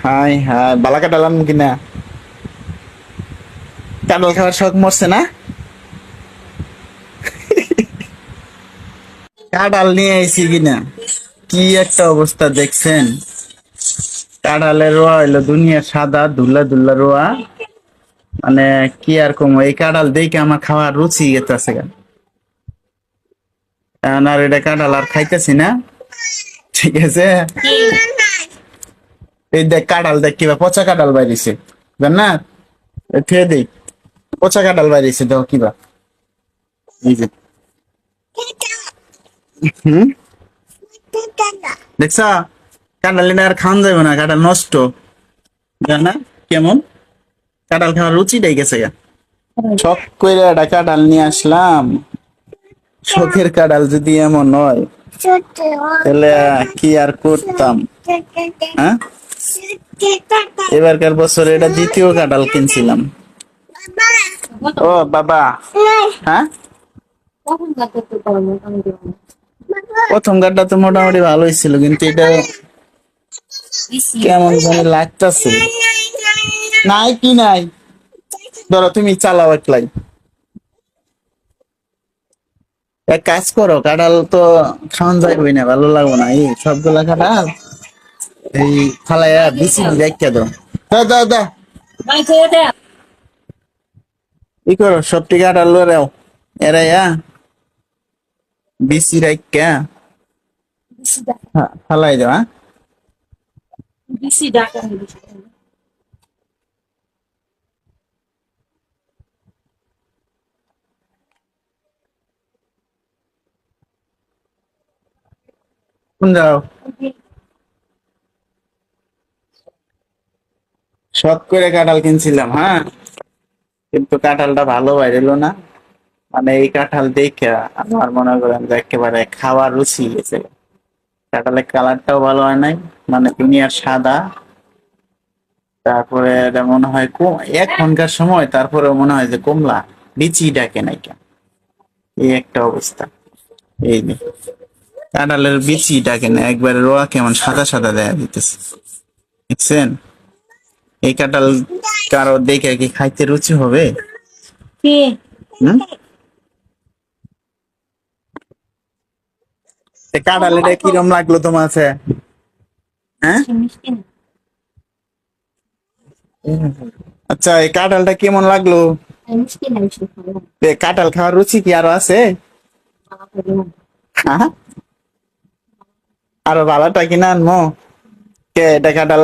High high বালা কাটালাম কিনা কাঁঠাল খাওয়ার শখ মরছে না। কাঁঠাল নিয়ে আইছি কিনা কি একটা অবস্থা দেখছেন। কাঁঠালের রোয়া হইলো দুনিয়া সাদা দুল্লা দুল্লা রোয়া, মানে কি আর কম, এই কাঁঠাল দেখে আমার খাওয়ার রুচি গেছে গা। এখন আর এটা কাঁঠাল আর খাইতেছি না, ঠিক আছে। এই দেখ কাঁঠাল দেখ কিবা পচা কাঁঠাল বাইরেছে, জান না, খেয়ে দেই। পচা কাঁঠাল বাইরেছে দেখো কিবা, এই যে। হুম, দেখছা কাঁঠাল এটা আর খাওয়ান যাবে না, কাঁঠাল নষ্ট, জান না কেমন কাঁঠাল খাওয়ার রুচিটাই গেছে গা। শখ করে একটা কাঁঠাল নিয়ে আসলাম, শখের কাঁঠাল যদি এমন হয় তাহলে কি আর করতাম। হ্যাঁ, এবারকার বছর এটা দ্বিতীয় কাঁঠাল কিনছিলাম। ও বাবা, হ্যাঁ প্রথম কাঠটা তো মোটামুটি ভালোই ছিল, কিন্তু এটা কেমন জানি লাগতেছে। নাই কি নাই, ধরো তুমি চালাও একলাই। এক কাজ করো, কাঁঠাল তো খাওয়ান যাবে না, ভালো লাগবে না, এই সবগুলা কাঁঠাল এই ফালাইয়া বিচি রেখে দাও। দাও দাও দাও, ই করো সবটি কাঁঠাল লড়াও, এরাইয়া বিচি রেখে ফালাই দাও। হ্যাঁ, কোন যাও, শখ করে কাঁঠাল কিনছিলাম, হ্যাঁ, কিন্তু কাঁঠালটা ভালো বাইরেলো না। মানে এই কাঁঠাল দেখে আমার মনে করেন যে একেবারে খাওয়ার রুচি গেছে। কাঁঠালের কালারটাও ভালো হয় নাই, মানে দুনিয়ার সাদা। তারপরে এটা মনে হয় এখনকার সময়, তারপরে মনে হয় যে কমলা লিচি ডাকে নাই কেন, এই একটা অবস্থা। এই যে কাঁঠালের বিচি ডাকে না, একবারে রোয়া কেমন সাদা সাদা দেখা দিতেছে, দেখছেন। এই কাঁঠাল কারো দেখে কি খাইতে রুচি হবে? হুম, কাঁঠাল এটা কিরম লাগলো তোমার কাছে? হ্যাঁ, আচ্ছা এই কাঁঠালটা কেমন লাগলো? কাঁঠাল খাওয়ার রুচি কি আরো আছে? হ্যাঁ, আরো ভালোটা কিনা আনবো, কে এটা কাঁঠাল